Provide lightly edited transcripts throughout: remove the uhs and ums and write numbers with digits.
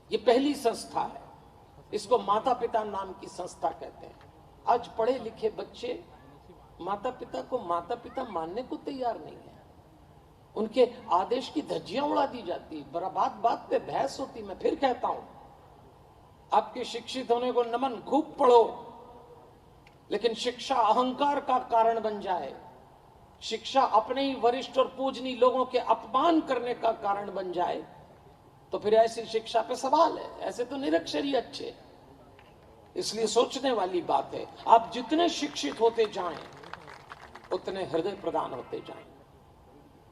ये पहली संस्था है, इसको माता पिता नाम की संस्था कहते हैं। आज पढ़े लिखे बच्चे माता पिता को माता पिता मानने को तैयार नहीं है, उनके आदेश की धज्जियां उड़ा दी जाती, बात बात पे बहस होती। मैं फिर कहता हूं, आपके शिक्षित होने को नमन, खूब पढ़ो, लेकिन शिक्षा अहंकार का कारण बन जाए, शिक्षा अपने ही वरिष्ठ और पूजनीय लोगों के अपमान करने का कारण बन जाए, तो फिर ऐसी शिक्षा पे सवाल है। ऐसे तो निरक्षरी अच्छे। इसलिए सोचने वाली बात है, आप जितने शिक्षित होते जाएं उतने हृदय प्रदान होते जाएं।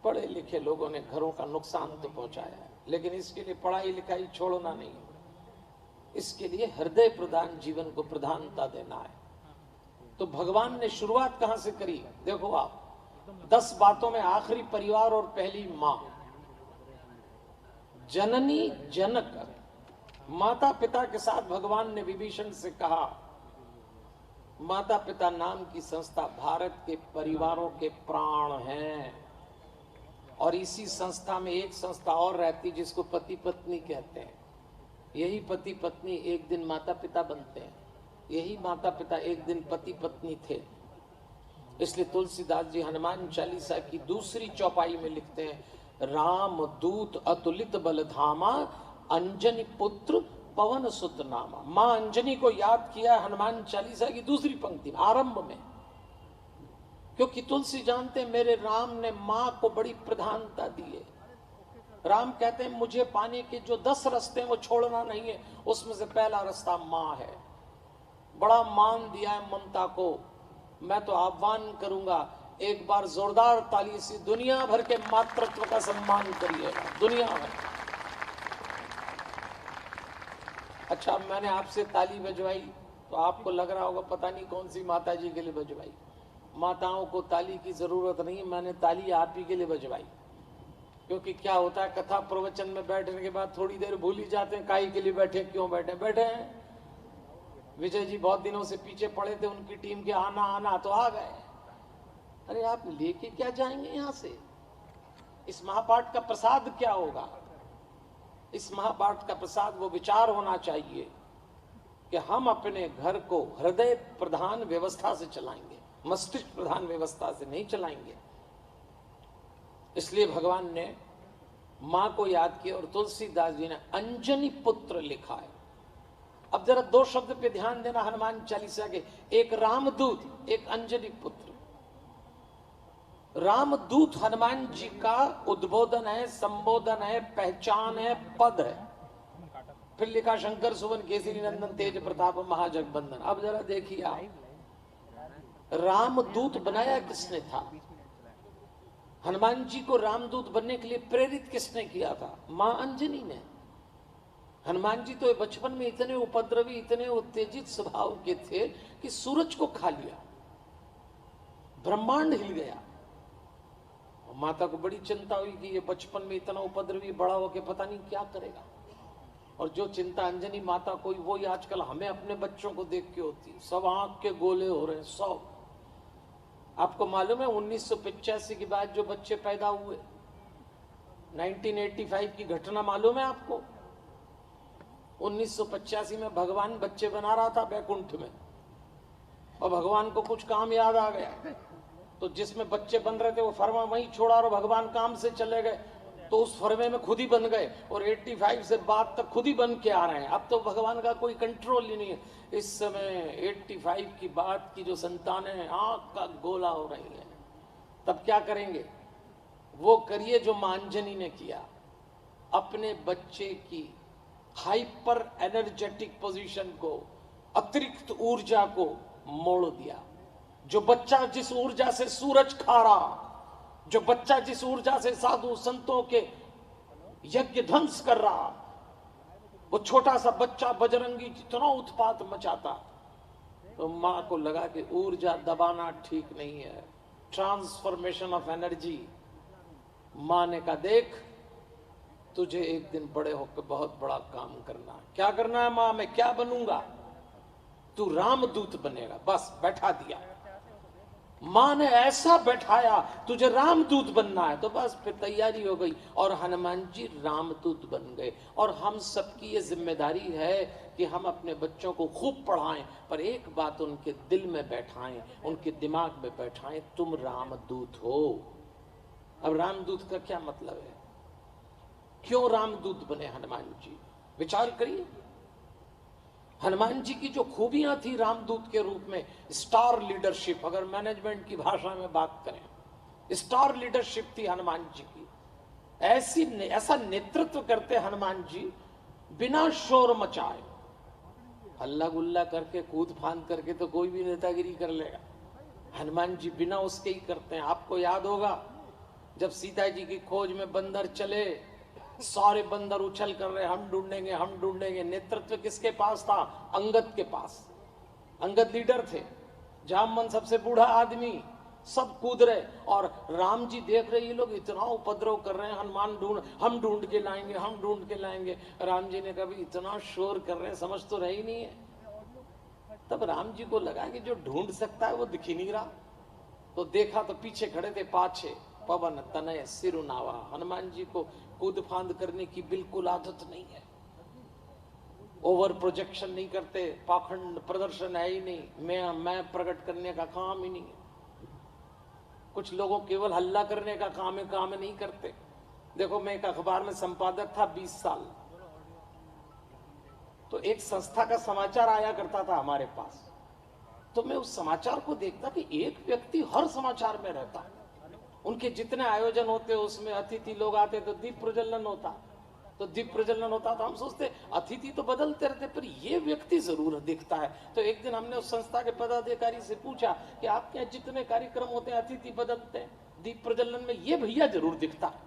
पढ़े लिखे लोगों ने घरों का नुकसान तो पहुंचाया है, लेकिन इसके लिए पढ़ाई लिखाई छोड़ना नहीं, इसके लिए हृदय प्रदान जीवन को प्रधानता देना है। तो भगवान ने शुरुआत कहां से करी? देखो आप, 10 बातों में आखिरी परिवार और पहली मां, जननी जनक, माता पिता के साथ भगवान ने विभीषण से कहा, माता पिता नाम की संस्था भारत के परिवारों के प्राण हैं। और इसी संस्था में एक संस्था और रहती जिसको पति पत्नी कहते हैं। यही पति पत्नी एक दिन माता पिता बनते हैं, यही माता पिता एक दिन पति पत्नी थे। इसलिए तुलसीदास जी हनुमान चालीसा की दूसरी चौपाई में लिखते हैं, राम दूत अतुलित बल धामा, अंजनी पुत्र पवन सुत नामा। मां अंजनी को याद किया हनुमान चालीसा की दूसरी पंक्ति आरंभ में, क्योंकि तुलसी जानते हैं मेरे राम ने मां को बड़ी प्रधानता दी है। राम कहते हैं मुझे पाने के जो 10 रास्ते हैं वो छोड़ना नहीं है, उसमें से पहला रास्ता मां है। बड़ा मान दिया है ममता को। मैं तो आह्वान करूंगा, एक बार जोरदार ताली से दुनिया भर के मातृत्व का सम्मान करिएगा, दुनिया भर। अच्छा, मैंने आपसे ताली बजवाई तो आपको लग रहा होगा पता नहीं कौन सी माता जी के लिए बजवाई। माताओं को ताली की जरूरत नहीं, मैंने ताली आप ही के लिए बजवाई। क्योंकि क्या होता है, कथा प्रवचन में बैठने के बाद थोड़ी देर भूल ही जाते हैं काहे के लिए बैठे, क्यों बैठे। बैठे हैं, विजय जी बहुत दिनों से पीछे पड़े थे, उनकी टीम के आना आना तो आ गए। अरे आप लेके क्या जाएंगे यहां से? इस महापाठ का प्रसाद क्या होगा? इस महापाठ का प्रसाद वो विचार होना चाहिए कि हम अपने घर को हृदय प्रधान व्यवस्था से चलाएंगे, मस्तिष्क प्रधान व्यवस्था से नहीं चलाएंगे। इसलिए भगवान ने मां को याद किया और तुलसीदास जी ने अंजनी पुत्र लिखा है। अब जरा 2 शब्द पे ध्यान देना हनुमान चालीसा के, एक रामदूत, एक अंजनी पुत्र। रामदूत हनुमान जी का उद्बोधन है, संबोधन है, पहचान है, पद है। फिर लिखा शंकर सुवन केसरी नंदन तेज प्रताप महाजगबंदन। अब जरा देखिए आप, रामदूत बनाया किसने था? हनुमान जी को रामदूत बनने के लिए प्रेरित किसने किया था? मां अंजनी ने। हनुमान जी तो बचपन में इतने उपद्रवी, इतने उत्तेजित स्वभाव के थे कि सूरज को खा लिया, ब्रह्मांड हिल गया। माता को बड़ी चिंता हुई कि ये बचपन में इतना उपद्रवी, बड़ा होके पता नहीं क्या करेगा। और जो चिंता अंजनी माता को, वो ही आजकल हमें अपने बच्चों को देख के होती है। सब आंख के गोले हो रहे हैं, सब। आपको मालूम है 1985 के बाद जो बच्चे पैदा हुए, 1985 की घटना मालूम है आपको? 1985 में भगवान बच्चे बना रहा था बैकुंठ में, और भगवान को कुछ काम याद आ गया, तो जिसमें बच्चे बन रहे थे वो फरमा वहीं छोड़ा और भगवान काम से चले गए, तो उस फरमे में खुद ही बन गए और 85 से बाद तक खुद ही बन के आ रहे हैं। अब तो भगवान का कोई कंट्रोल ही नहीं है। इस समय 85 की बात की जो संतानें आंख का गोला हो रही है, तब क्या करेंगे? वो करिए जो मां अंजनी ने किया, अपने बच्चे की हाइपर एनर्जेटिक पोजीशन को, अतिरिक्त ऊर्जा को मोड़ दिया। जो बच्चा जिस ऊर्जा से सूरज खा रहा, जो बच्चा जिस ऊर्जा से साधु संतों के यज्ञ ध्वंस कर रहा, वो छोटा सा बच्चा बजरंगी जितना उत्पात मचाता, तो मां को लगा कि ऊर्जा दबाना ठीक नहीं है, ट्रांसफॉर्मेशन ऑफ एनर्जी। मां ने कहा, देख तुझे एक दिन बड़े होकर बहुत बड़ा काम करना। क्या करना है मां? मैं क्या बनूंगा? तू रामदूत बनेगा। बस बैठा दिया। मां ने ऐसा बैठाया, तुझे रामदूत बनना है, तो बस फिर तैयारी हो गई और हनुमान जी रामदूत बन गए। और हम सबकी ये जिम्मेदारी है कि हम अपने बच्चों को खूब पढ़ाएं, पर एक बात उनके दिल में बैठाएं, उनके दिमाग में बैठाएं, तुम रामदूत हो। अब रामदूत का क्या मतलब है? क्यों रामदूत बने हनुमान जी? विचार करिए। हनुमान जी की जो खूबियां थी रामदूत के रूप में, स्टार लीडरशिप, अगर मैनेजमेंट की भाषा में बात करें, स्टार लीडरशिप थी हनुमान जी की। ऐसा नेतृत्व करते हनुमान जी बिना शोर मचाए, हल्ला गुल्ला करके कूद फांद करके तो कोई भी नेतागिरी कर लेगा, हनुमान जी बिना उसके ही करते हैं। आपको याद होगा जब सीता जी की खोज में बंदर चले, सारे बंदर उछल कर रहे, हम ढूंढेंगे हम ढूंढेंगे। नेतृत्व किसके पास था? अंगद के पास। अंगद लीडर थे, जामवन सबसे बूढ़ा आदमी, सब कूद रहे और राम जी देख रहे ये लोग इतना उपद्रव कर रहे हैं, हनुमान हम ढूंढ के लाएंगे, हम ढूंढ के लाएंगे। राम जी ने कभी इतना शोर कर रहे हैं, समझ तो रही नहीं है। तब राम जी को लगा कि जो ढूंढ सकता है वो दिख ही नहीं रहा, तो देखा तो पीछे खड़े थे पाछे पवन तनय सिरुनावा। हनुमान जी को कूद फांद करने की बिल्कुल आदत नहीं है, ओवर प्रोजेक्शन नहीं करते, पाखंड प्रदर्शन है ही नहीं, मैं प्रकट करने का काम ही नहीं है। कुछ लोगों केवल हल्ला करने का काम है, काम नहीं करते। देखो, मैं एक अखबार में संपादक था 20 साल, तो एक संस्था का समाचार आया करता था हमारे पास, तो मैं उस समाचार को देखता कि एक व्यक्ति हर समाचार में रहता, उनके जितने आयोजन होते उसमें अतिथि लोग आते तो दीप प्रज्वलन होता, तो हम सोचते अतिथि तो बदलते रहते, पर ये व्यक्ति जरूर दिखता है। तो एक दिन हमने उस संस्था के पदाधिकारी से पूछा कि आपके यहाँ जितने कार्यक्रम होते हैं अतिथि बदलते हैं, दीप प्रज्वलन में ये भैया जरूर दिखता है।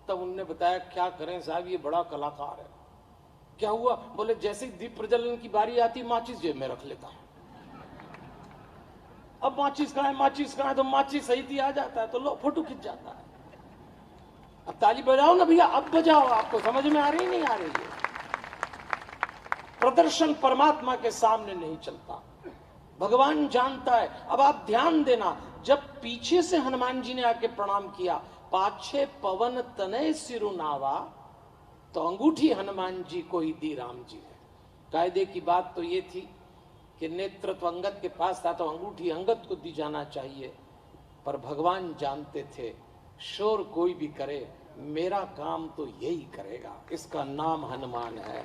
तब उनने बताया क्या करें साहब, ये बड़ा कलाकार है। क्या हुआ? बोले जैसे ही दीप प्रज्वलन की बारी आती माचिस जेब में रख लेता है। अब माचिस कहाँ है, तो माचिस सही थी आ जाता है, तो लो फोटो खिंच जाता है। अब ताली बजाओ ना भैया, अब बजाओ, आपको समझ में आ रही नहीं आ रही है? प्रदर्शन परमात्मा के सामने नहीं चलता, भगवान जानता है। अब आप ध्यान देना, जब पीछे से हनुमान जी ने आके प्रणाम किया, पाछे पवन तनय सिरुनावा, तो अंगूठी हनुमान जी को ही दी राम जी ने। कायदे की बात तो ये थी कि नेतृत्व अंगद के पास था, तो अंगूठी अंगद को दी जाना चाहिए, पर भगवान जानते थे शोर कोई भी करे, मेरा काम तो यही करेगा, इसका नाम हनुमान है।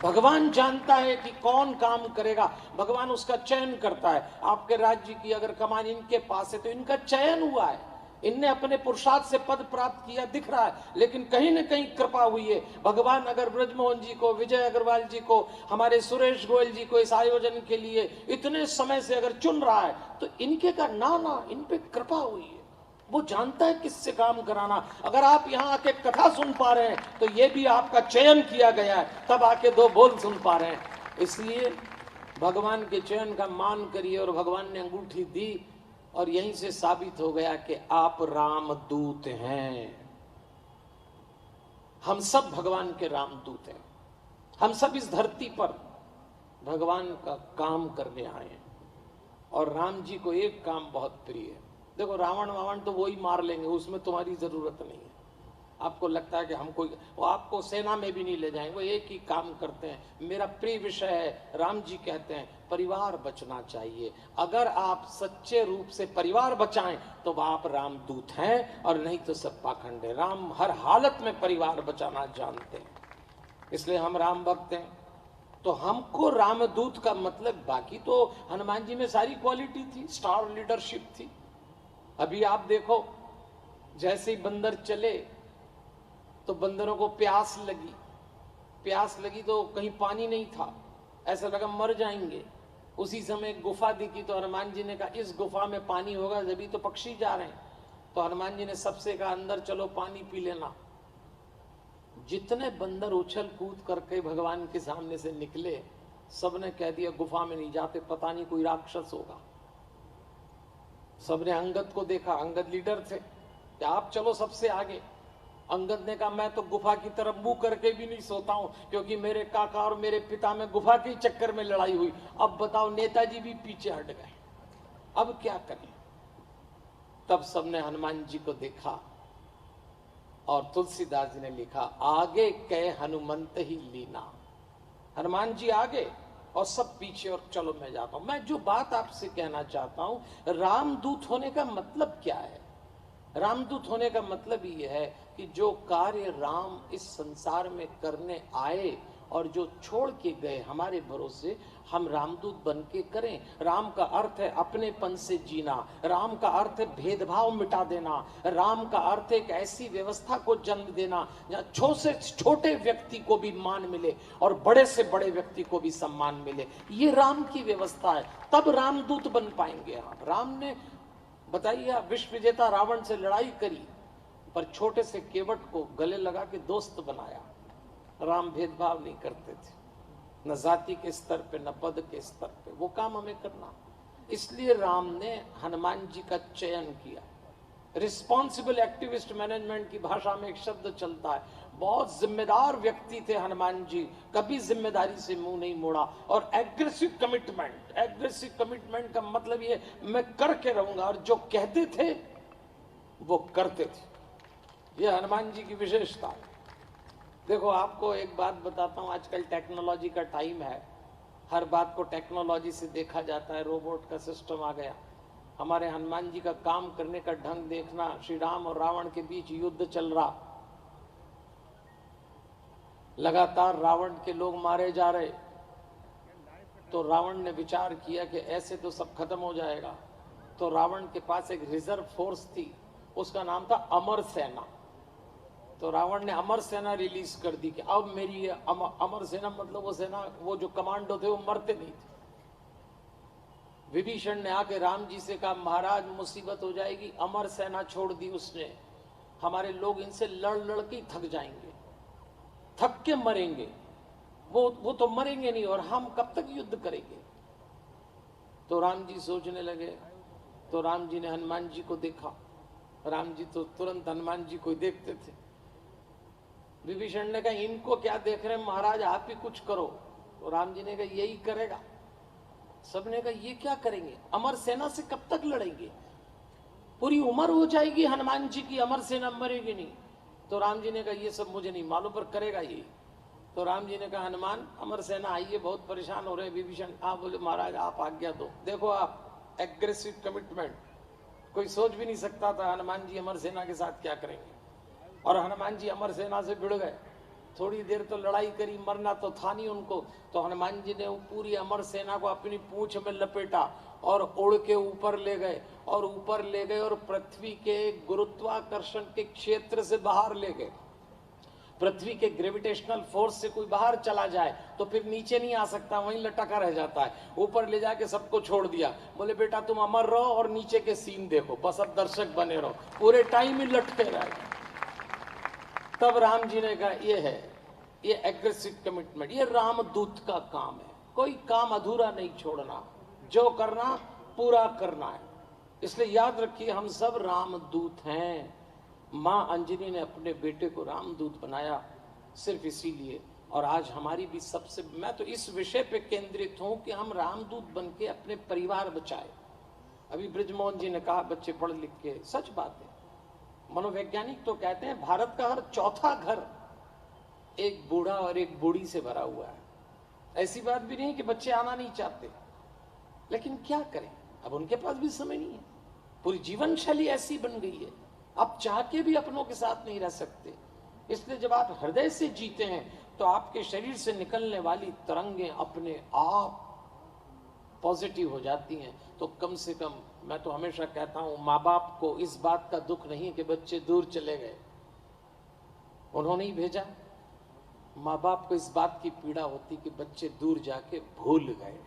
भगवान जानता है कि कौन काम करेगा, भगवान उसका चयन करता है। आपके राज्य की अगर कमान इनके पास है तो इनका चयन हुआ है, इनने अपने पुरुषार्थ से पद प्राप्त किया दिख रहा है, लेकिन कहीं न कहीं कृपा हुई है। भगवान अगर ब्रजमोहन जी को, विजय अग्रवाल जी को, हमारे सुरेश गोयल जी को इस आयोजन के लिए इतने समय से अगर चुन रहा है, तो इनके का ना इन पे कृपा हुई है। वो जानता है किससे काम कराना। अगर आप यहाँ आके कथा सुन पा रहे हैं तो ये भी आपका चयन किया गया है, तब आके दो बोल सुन पा रहे हैं। इसलिए भगवान के चयन का मान करिए, और भगवान ने अंगूठी दी, और यहीं से साबित हो गया कि आप रामदूत हैं। हम सब भगवान के रामदूत हैं, हम सब इस धरती पर भगवान का काम करने आए हैं। और राम जी को एक काम बहुत प्रिय है। देखो, रावण वावण तो वही मार लेंगे, उसमें तुम्हारी जरूरत नहीं है। आपको लगता है कि हम कोई, वो आपको सेना में भी नहीं ले जाएंगे, वो एक ही काम करते हैं। मेरा प्रिय विषय है, राम जी कहते हैं परिवार बचना चाहिए। अगर आप सच्चे रूप से परिवार बचाएं तो आप रामदूत हैं, और नहीं तो सब पाखंड है। राम हर हालत में परिवार बचाना जानते हैं, इसलिए हम राम भक्त हैं। तो हमको रामदूत का मतलब, बाकी तो हनुमान जी में सारी क्वालिटी थी, स्टार लीडरशिप थी। अभी आप देखो, जैसे ही बंदर चले तो बंदरों को प्यास लगी तो कहीं पानी नहीं था, ऐसा लगा मर जाएंगे। उसी समय गुफा दिखी तो हनुमान जी ने कहा इस गुफा में पानी होगा, जब तो पक्षी जा रहे हैं। तो हनुमान जी ने सबसे कहा अंदर चलो पानी पी लेना। जितने बंदर उछल कूद करके भगवान के सामने से निकले, सबने कह दिया गुफा में नहीं जाते, पता नहीं कोई राक्षस होगा। सबने अंगद को देखा, अंगद लीडर थे, कि आप चलो सबसे आगे। अंगद ने कहा मैं तो गुफा की तरफ मुंह करके भी नहीं सोता हूं, क्योंकि मेरे काका और मेरे पिता में गुफा के चक्कर में लड़ाई हुई। अब बताओ, नेताजी भी पीछे हट गए। अब क्या करें? तब सबने हनुमान जी को देखा और तुलसीदास जी ने लिखा, आगे कै हनुमंत ही लीना। हनुमान जी आगे और सब पीछे, और चलो मैं जाता हूं। मैं जो बात आपसे कहना चाहता हूं, रामदूत होने का मतलब क्या है? रामदूत होने का मतलब ये है कि जो कार्य राम इस संसार में करने आए और जो छोड़ के गए हमारे भरोसे, हम रामदूत बन के करें। राम का अर्थ है अपनेपन से जीना, राम का अर्थ है भेदभाव मिटा देना, राम का अर्थ है एक ऐसी व्यवस्था को जन्म देना जहाँ छोटे से छोटे व्यक्ति को भी मान मिले और बड़े से बड़े व्यक्ति को भी सम्मान मिले। ये राम की व्यवस्था है, तब रामदूत बन पाएंगे हम। राम ने, बताइए, विश्व विजेता रावण से लड़ाई करी, पर छोटे से केवट को गले लगा के दोस्त बनाया। राम भेदभाव नहीं करते थे, न जाति के स्तर पे न पद के स्तर पे। वो काम हमें करना, इसलिए राम ने हनुमान जी का चयन किया। रिस्पॉन्सिबल एक्टिविस्ट मैनेजमेंट की भाषा में एक शब्द चलता है, बहुत जिम्मेदार व्यक्ति थे हनुमान जी, कभी जिम्मेदारी से मुंह नहीं मोड़ा। और एग्रेसिव कमिटमेंट, एग्रेसिव कमिटमेंट का मतलब ये, मैं करके रहूंगा, और जो कहते थे वो करते थे। ये हनुमान जी की विशेषता है। देखो, आपको एक बात बताता हूं, आजकल टेक्नोलॉजी का टाइम है, हर बात को टेक्नोलॉजी से देखा जाता है, रोबोट का सिस्टम आ गया। हमारे हनुमान जी का काम करने का ढंग देखना, श्री राम और रावण के बीच युद्ध चल रहा, लगातार रावण के लोग मारे जा रहे, तो रावण ने विचार किया कि ऐसे तो सब खत्म हो जाएगा। तो रावण के पास एक रिजर्व फोर्स थी, उसका नाम था अमर सेना। तो रावण ने अमर सेना रिलीज कर दी कि अब मेरी अमर सेना, मतलब वो सेना, वो जो कमांडो थे वो मरते नहीं थे। विभीषण ने आके राम जी से कहा, महाराज मुसीबत हो जाएगी, अमर सेना छोड़ दी उसने, हमारे लोग इनसे लड़ लड़ के थक जाएंगे, थक के मरेंगे, वो तो मरेंगे नहीं, और हम कब तक युद्ध करेंगे? तो राम जी सोचने लगे। तो राम जी ने हनुमान जी को देखा, राम जी तो तुरंत हनुमान जी को देखते थे। विभीषण ने कहा, इनको क्या देख रहे हैं महाराज, आप ही कुछ करो। तो राम जी ने कहा, यही करेगा। सबने कहा, ये क्या करेंगे, अमर सेना से कब तक लड़ेंगे, पूरी उम्र हो जाएगी हनुमान जी की, अमर सेना मरेगी नहीं। तो राम जी ने कहा, ये सब मुझे नहीं मालूम, पर करेगा ये। तो राम जी ने कहा, हनुमान, अमर सेना आई है, बहुत परेशान हो रहे हैं। विभीषण बोले, महाराज आप आज्ञा दो। देखो आप, एग्रेसिव कमिटमेंट, कोई सोच भी नहीं सकता था हनुमान जी अमर सेना के साथ क्या करेंगे। और हनुमान जी अमर सेना से भिड़ गए, थोड़ी देर तो लड़ाई करी, मरना तो था नहीं उनको। तो हनुमान जी ने पूरी अमर सेना को अपनी पूंछ में लपेटा और उड़ के ऊपर ले गए, और ऊपर ले गए और पृथ्वी के गुरुत्वाकर्षण के क्षेत्र से बाहर ले गए। पृथ्वी के ग्रेविटेशनल फोर्स से कोई बाहर चला जाए तो फिर नीचे नहीं आ सकता, वहीं लटका रह जाता है। ऊपर ले जाके सबको छोड़ दिया, बोले बेटा तुम अमर रहो और नीचे के सीन देखो, बस अब दर्शक बने रहो, पूरे टाइम ही लटके रहे। तब राम जी ने कहा, ये है, ये एग्रेसिव कमिटमेंट, ये रामदूत का काम है। कोई काम अधूरा नहीं छोड़ना, जो करना पूरा करना है। इसलिए याद रखिए, हम सब रामदूत हैं। मां अंजनी ने अपने बेटे को रामदूत बनाया सिर्फ इसीलिए। और आज हमारी भी सबसे, मैं तो इस विषय पे केंद्रित हूं कि हम रामदूत बन के अपने परिवार बचाए। अभी ब्रिजमोहन जी ने कहा, बच्चे पढ़ लिख के, सच बात है। मनोवैज्ञानिक तो कहते हैं भारत का हर चौथा घर एक बूढ़ा और एक बूढ़ी से भरा हुआ है। ऐसी बात भी नहीं कि बच्चे आना नहीं चाहते, लेकिन क्या करें, अब उनके पास भी समय नहीं है। पूरी जीवन शैली ऐसी बन गई है, आप चाह के भी अपनों के साथ नहीं रह सकते। इसलिए जब आप हृदय से जीते हैं तो आपके शरीर से निकलने वाली तरंगें अपने आप पॉजिटिव हो जाती हैं। तो कम से कम, मैं तो हमेशा कहता हूं, माँ बाप को इस बात का दुख नहीं कि बच्चे दूर चले गए, उन्होंने ही भेजा। माँ बाप को इस बात की पीड़ा होती कि बच्चे दूर जाके भूल गए।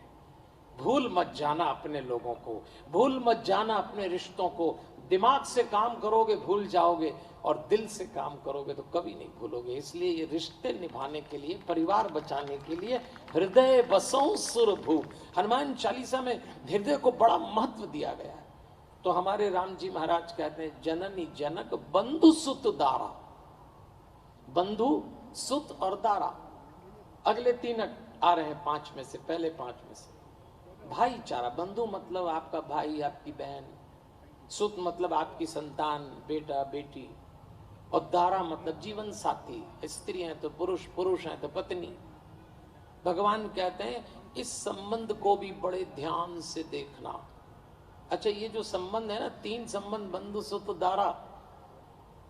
भूल मत जाना अपने लोगों को, भूल मत जाना अपने रिश्तों को। दिमाग से काम करोगे भूल जाओगे, और दिल से काम करोगे तो कभी नहीं भूलोगे। इसलिए ये रिश्ते निभाने के लिए, परिवार बचाने के लिए, हृदय बसों सुरभू, हनुमान चालीसा में हृदय को बड़ा महत्व दिया गया है। तो हमारे राम जी महाराज कहते हैं, जननी जनक बंधु सुत दारा, बंधु सुत और दारा। अगले 3 आ रहे हैं 5 में से, पहले 5 में से। भाईचारा, बंधु मतलब आपका भाई, आपकी बहन, सुत मतलब आपकी संतान, बेटा बेटी, और दारा मतलब जीवन साथी, स्त्री हैं तो पुरुष, पुरुष हैं तो पत्नी। भगवान कहते हैं इस संबंध को भी बड़े ध्यान से देखना। अच्छा, ये जो संबंध है ना, 3 संबंध, बंधु सुत दारा,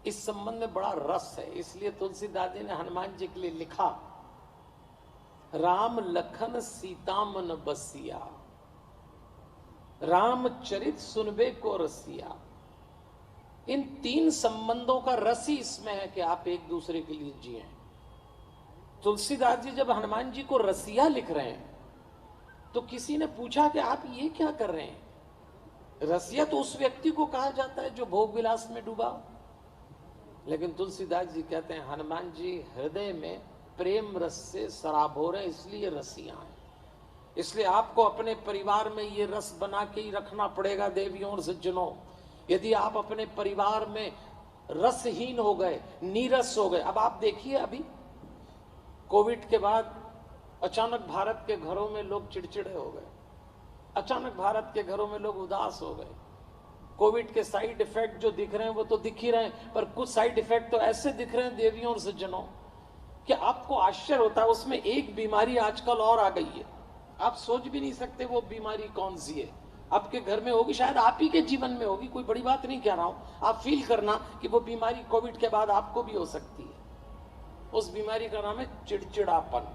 इस संबंध में बड़ा रस है। इसलिए तुलसीदास जी ने हनुमान जी के लिए लिखा, राम लखन सीता मन बसिया, रामचरित सुनबे को रसिया। इन 3 संबंधों का रस ही इसमें है कि आप एक दूसरे के लिए जिए। तुलसीदास जी जब हनुमान जी को रसिया लिख रहे हैं तो किसी ने पूछा कि आप ये क्या कर रहे हैं? रसिया तो उस व्यक्ति को कहा जाता है जो भोग विलास में डूबा। लेकिन तुलसीदास जी कहते हैं हनुमान जी हृदय में प्रेम रस से सराबोर है, इसलिए रसिया है। इसलिए आपको अपने परिवार में ये रस बना के ही रखना पड़ेगा। देवियों और सज्जनों, यदि आप अपने परिवार में रसहीन हो गए, नीरस हो गए। अब आप देखिए, अभी कोविड के बाद अचानक भारत के घरों में लोग चिड़चिड़े हो गए, अचानक भारत के घरों में लोग उदास हो गए। कोविड के साइड इफेक्ट जो दिख रहे हैं वो तो दिख ही रहे हैं, पर कुछ साइड इफेक्ट तो ऐसे दिख रहे हैं देवियों और सज्जनों कि आपको आश्चर्य होता है। उसमें एक बीमारी आजकल और आ गई है, आप सोच भी नहीं सकते वो बीमारी कौन सी है। आपके घर में होगी, शायद आप ही के जीवन में होगी, कोई बड़ी बात नहीं कह रहा हूं। आप फील करना कि वो बीमारी कोविड के बाद आपको भी हो सकती है। उस बीमारी का नाम है चिड़चिड़ापन।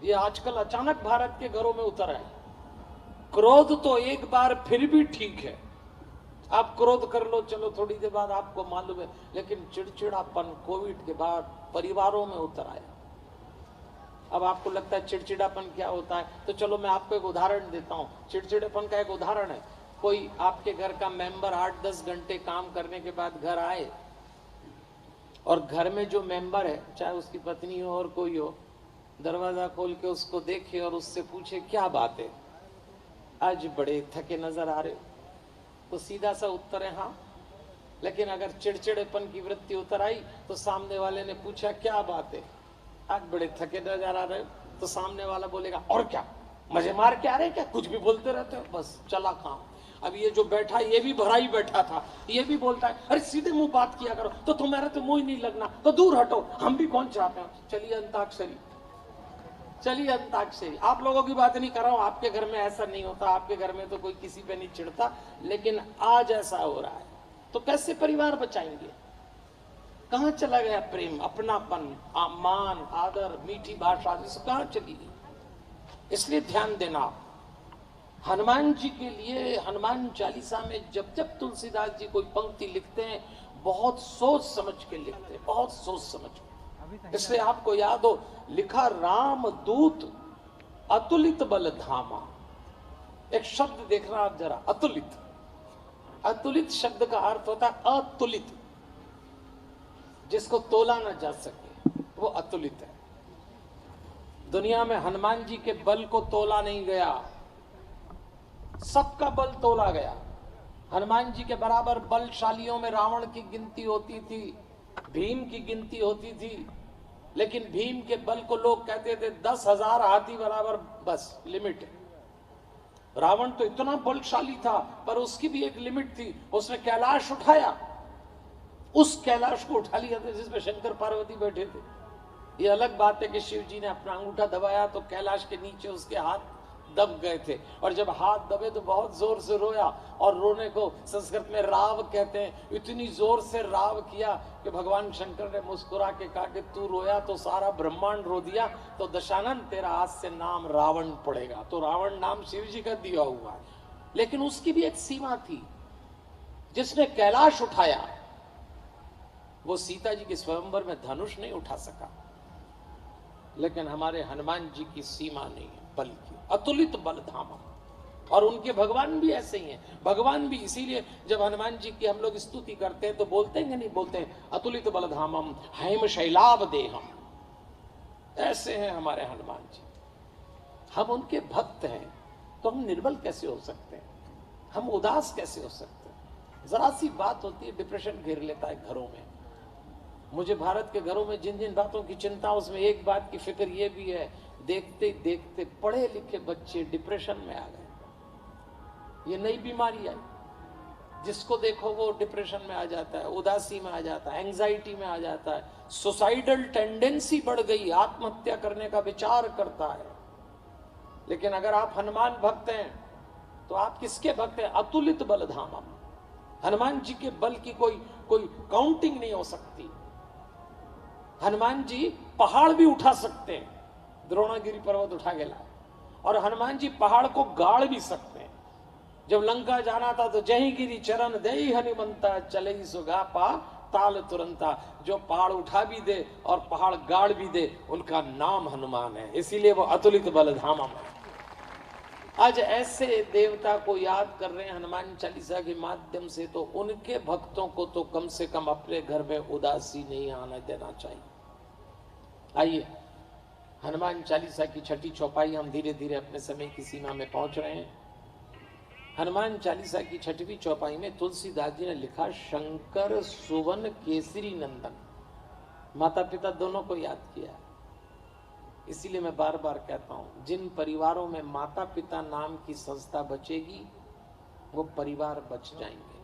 ये आजकल अचानक भारत के घरों में उतर है। क्रोध तो एक बार फिर भी ठीक है, आप क्रोध कर लो, चलो थोड़ी देर बाद आपको मालूम है, लेकिन चिड़चिड़ापन कोविड के बाद परिवारों में उतर आया। अब आपको लगता है चिड़चिड़ापन क्या होता है, तो चलो मैं आपको एक उदाहरण देता हूं। चिड़चिड़ापन का एक उदाहरण है, कोई आपके घर का मेंबर 8-10 घंटे काम करने के बाद घर आए और घर में जो मेंबर है, चाहे उसकी पत्नी हो और कोई हो, दरवाजा खोल के उसको देखे और उससे पूछे क्या बात है, आज बड़े थके नजर आ रहे हो, तो सीधा सा उत्तर है हाँ। लेकिन अगर चिड़चिड़ेपन की वृत्ति उतर आई तो सामने वाले ने पूछा क्या बात है, आज बड़े थके नजर आ रहे हो, तो सामने वाला बोलेगा और क्या, मजे मार के आ रहे क्या, कुछ भी बोलते रहते हो, बस चला काम। अब ये जो बैठा, ये भी भरा ही बैठा था, ये भी बोलता है अरे सीधे मुंह बात किया करो, तो तुम्हारा तो मुंह ही नहीं लगना, तो दूर हटो, हम भी कौन चाहते हैं। चलिए अंताक्षरी, चलिए अंताक्षरी। आप लोगों की बात नहीं कर रहा हूं, आपके घर में ऐसा नहीं होता, आपके घर में तो कोई किसी पे नहीं चिढ़ता, लेकिन आज ऐसा हो रहा है। तो कैसे परिवार बचाएंगे? कहां चला गया प्रेम, अपनापन, मान, आदर, मीठी भाषा, कहां चली गई? इसलिए ध्यान देना। हनुमान जी के लिए हनुमान चालीसा में जब जब तुलसीदास जी कोई पंक्ति लिखते हैं, बहुत सोच समझ के लिखते हैं, बहुत सोच समझ के। इसलिए आपको याद हो, लिखा राम दूत अतुलित बल धामा। एक शब्द देखना आप जरा, अतुलित। अतुलित शब्द का अर्थ होता है अतुलित, जिसको तोला ना जा सके, वो अतुलित है। दुनिया में हनुमान जी के बल को तोला नहीं गया, सबका बल तोला गया। हनुमान जी के बराबर बलशालियों में रावण की गिनती होती थी, भीम की गिनती होती थी, लेकिन भीम के बल को लोग कहते थे 10,000 हाथी बराबर, बस लिमिट है। रावण तो इतना बलशाली था, पर उसकी भी एक लिमिट थी। उसने कैलाश उठाया, उस कैलाश को उठा लिया था जिसमें शंकर पार्वती बैठे थे। ये अलग बात है कि शिव जी ने अपना अंगूठा दबाया तो कैलाश के नीचे उसके हाथ दब गए थे, और जब हाथ दबे तो बहुत जोर से रोया, और रोने को संस्कृत में राव कहते हैं। इतनी जोर से राव किया कि भगवान शंकर ने मुस्कुरा के कहा कि तू रोया तो सारा ब्रह्मांड रो दिया, तो दशानन तेरा आज से नाम रावण पड़ेगा। तो रावण नाम शिव जी का दिया हुआ है, लेकिन उसकी भी एक सीमा थी। जिसने कैलाश उठाया वो सीता जी के स्वयंवर में धनुष नहीं उठा सका, लेकिन हमारे हनुमान जी की सीमा नहीं है बल की, अतुलित बल धामा। और उनके भगवान भी ऐसे ही हैं, भगवान भी। इसीलिए जब हनुमान जी की हम लोग स्तुति करते हैं तो बोलते हैं, नहीं बोलते हैं, अतुलित बल धामम हैम शैलाभ देहम। ऐसे हैं हमारे हनुमान जी। हम उनके भक्त हैं तो हम निर्बल कैसे हो सकते हैं, हम उदास कैसे हो सकते हैं? जरा सी बात होती है, डिप्रेशन घेर लेता है घरों में। मुझे भारत के घरों में जिन जिन बातों की चिंता, उसमें एक बात की फिक्र ये भी है, देखते ही देखते पढ़े लिखे बच्चे डिप्रेशन में आ गए। ये नई बीमारी आई, जिसको देखो वो डिप्रेशन में आ जाता है, उदासी में आ जाता है, एंजाइटी में आ जाता है, सुसाइडल टेंडेंसी बढ़ गई, आत्महत्या करने का विचार करता है। लेकिन अगर आप हनुमान भक्त हैं तो आप किसके भक्त हैं? अतुलित बलधामम। हनुमान जी के बल की कोई काउंटिंग नहीं हो सकती। हनुमान जी पहाड़ भी उठा सकते हैं, द्रोणागिरी पर्वत उठा के लाए, और हनुमान जी पहाड़ को गाड़ भी सकते हैं। जब लंका जाना था तो जय गिरी चरण दे हनुमंता, चले सुगापा ताल तुरंता। जो पहाड़ उठा भी दे और पहाड़ गाड़ भी दे, उनका नाम हनुमान है, इसीलिए वो अतुलित बलधामा है। आज ऐसे देवता को याद कर रहे हैं हनुमान चालीसा के माध्यम से, तो उनके भक्तों को तो कम से कम अपने घर में उदासी नहीं आने देना चाहिए। आइए, हनुमान चालीसा की छठी चौपाई हम धीरे धीरे अपने समय की सीमा में पहुंच रहे हैं। हनुमान चालीसा की छठवीं चौपाई में तुलसीदास जी ने लिखा, शंकर सुवन केसरी नंदन। माता पिता दोनों को याद किया। इसीलिए मैं बार बार कहता हूं, जिन परिवारों में माता पिता नाम की संस्था बचेगी वो परिवार बच जाएंगे।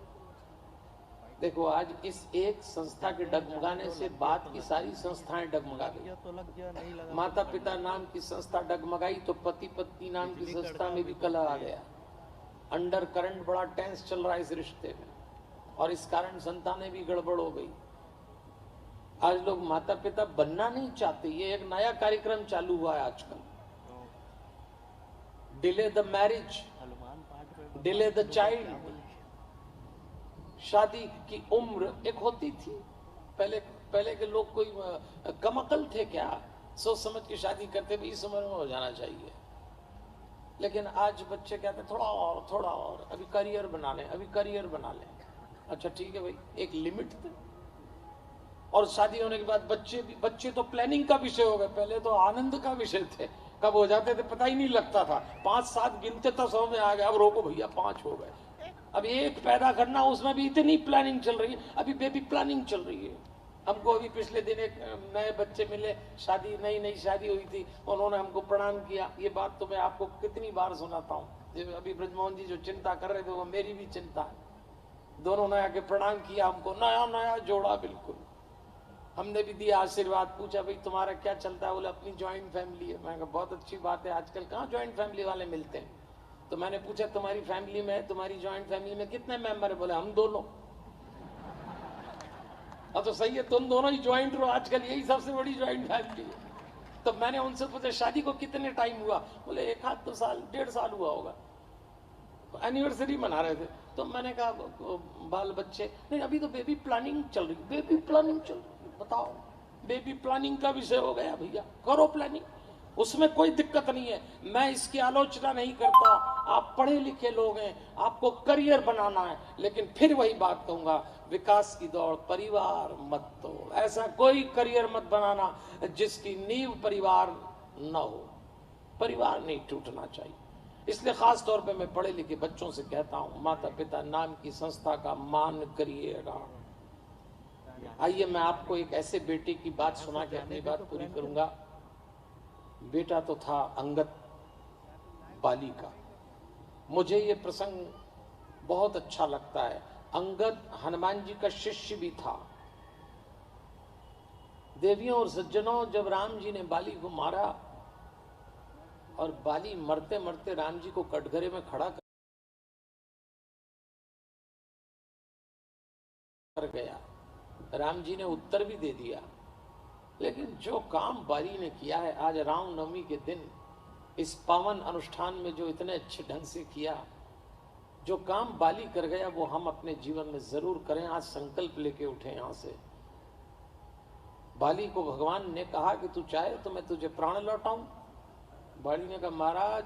देखो, आज इस एक संस्था के डगमगाने से बात की सारी संस्थाएं डगमगा गई। माता पिता नाम की संस्था डगमगाई तो पति पत्नी नाम की संस्था में भी कलह आ गया। अंडर करंट बड़ा टेंस चल रहा है इस रिश्ते में, और इस कारण संतानें भी गड़बड़ हो गई। आज लोग माता पिता बनना नहीं चाहते। ये एक नया कार्यक्रम चालू हुआ है आजकल, delay the marriage, delay the child. शादी की उम्र एक होती थी, पहले के लोग कोई कम अकल थे क्या, सोच समझ के शादी करते भी इस उम्र में हो जाना चाहिए। लेकिन आज बच्चे कहते हैं थोड़ा और, अभी करियर बना लें, अभी करियर बना लें। अच्छा ठीक है भाई, एक लिमिट थे। और शादी होने के बाद बच्चे तो प्लानिंग का विषय हो गए। पहले तो आनंद का विषय थे, कब हो जाते थे पता ही नहीं लगता था। 5-7 गिनते तो 100 में आ गए, अब रोको भैया 5 हो गए। अब एक पैदा करना, उसमें भी इतनी प्लानिंग चल रही है। अभी बेबी प्लानिंग चल रही है। हमको अभी पिछले दिन एक नए बच्चे मिले, नई शादी हुई थी, उन्होंने हमको प्रणाम किया। ये बात तो मैं आपको कितनी बार सुनाता हूँ। अभी ब्रजमोहन जी जो चिंता कर रहे थे वो मेरी भी चिंता है। दोनों ने आके प्रणाम किया हमको, नया जोड़ा बिल्कुल। हमने भी दिया आशीर्वाद, पूछा भाई तुम्हारा क्या चलता है? बोले अपनी ज्वाइंट फैमिली है। मैं कहा बहुत अच्छी बात है, आजकल कहाँ ज्वाइंट फैमिली वाले मिलते हैं। तो मैंने पूछा तुम्हारी फैमिली में, तुम्हारी ज्वाइंट फैमिली में कितने मेंबर है? बोले हम दोनों। अब तो सही है, तुम दोनों ही ज्वाइंट रहो, आजकल यही सबसे बड़ी ज्वाइंट फैमिली है। तो मैंने उनसे पूछा शादी को कितने टाइम हुआ? बोले 1-2 साल, 1.5 साल हुआ होगा। एनिवर्सरी मना रहे थे। तो मैंने कहा बाल बच्चे नहीं, अभी तो बेबी प्लानिंग चल रही। बेबी प्लानिंग चल रही, बताओ, बेबी प्लानिंग का विषय हो गया भैया, करो प्लानिंग, उसमें कोई दिक्कत नहीं है। मैं इसकी आलोचना नहीं करता, आप पढ़े लिखे लोग हैं, आपको करियर बनाना है। लेकिन फिर वही बात कहूंगा, विकास की दौड़ परिवार मत तोड़। ऐसा कोई करियर मत बनाना जिसकी नींव परिवार न हो। परिवार नहीं टूटना चाहिए। इसलिए खास तौर पे मैं पढ़े लिखे बच्चों से कहता हूं, माता पिता नाम की संस्था का मान करिएगा। आइए, मैं आपको एक ऐसे बेटे की बात सुना के अपनी बात पूरी करूंगा। बेटा तो था अंगद बाली का। मुझे ये प्रसंग बहुत अच्छा लगता है। अंगद हनुमान जी का शिष्य भी था। देवियों और सज्जनों, जब राम जी ने बाली को मारा और बाली मरते मरते राम जी को कटघरे में खड़ा कर गया, राम जी ने उत्तर भी दे दिया। लेकिन जो काम बाली ने किया है, आज रामनवमी के दिन इस पावन अनुष्ठान में जो इतने अच्छे ढंग से किया, जो काम बाली कर गया वो हम अपने जीवन में जरूर करें। आज संकल्प लेके उठे यहां से। बाली को भगवान ने कहा कि तू चाहे तो मैं तुझे प्राण लौटाऊं। बाली ने कहा महाराज,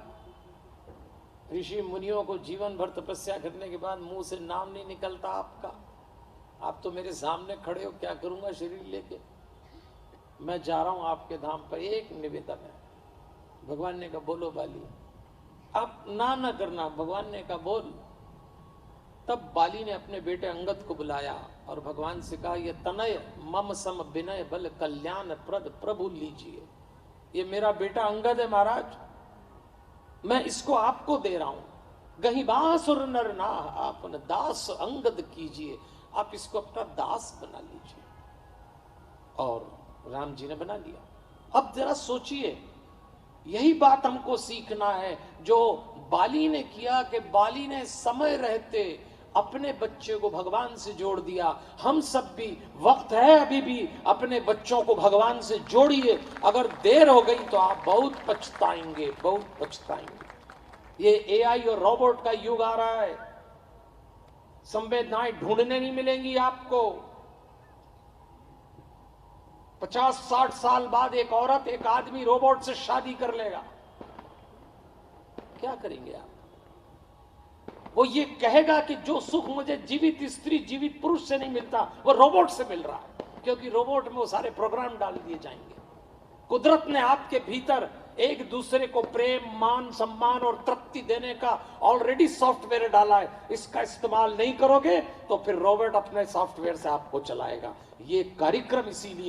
ऋषि मुनियों को जीवन भर तपस्या करने के बाद मुंह से नाम नहीं निकलता आपका। आप तो मेरे सामने खड़े हो, क्या करूंगा शरीर लेके? मैं जा रहा हूं आपके धाम पर, एक निवेदन है। भगवान ने कहा बोलो बाली। आप ना करना, भगवान ने कहा बोल। तब बाली ने अपने बेटे अंगद को बुलाया और भगवान से कहा, ये तनय मम सम विनय बल कल्याण प्रद प्रभु लीजिए। ये मेरा बेटा अंगद है महाराज, मैं इसको आपको दे रहा हूं। गही बासुर नर ना आपन दास अंगद कीजिए, आप इसको अपना दास बना लीजिए। और राम जी ने बना लिया। अब जरा सोचिए, यही बात हमको सीखना है जो बाली ने किया, कि बाली ने समय रहते अपने बच्चे को भगवान से जोड़ दिया। हम सब भी वक्त है अभी भी, अपने बच्चों को भगवान से जोड़िए। अगर देर हो गई तो आप बहुत पछताएंगे, बहुत पछताएंगे। ये एआई और रोबोट का युग आ रहा है, संवेदनाएं ढूंढने नहीं मिलेंगी आपको। 50-60 साल बाद एक औरत एक आदमी रोबोट से शादी कर लेगा, क्या करेंगे आप? वो ये कहेगा कि जो सुख मुझे जीवित स्त्री जीवित पुरुष से नहीं मिलता वो रोबोट से मिल रहा है, क्योंकि रोबोट में वो सारे प्रोग्राम डाल दिए जाएंगे। कुदरत ने आपके भीतर एक दूसरे को प्रेम, मान, सम्मान और तृप्ति देने का ऑलरेडी सॉफ्टवेयर डाला है। इसका इस्तेमाल नहीं करोगे तो फिर रोबोट अपने सॉफ्टवेयर से आपको चलाएगा। ये कार्यक्रम इसीलिए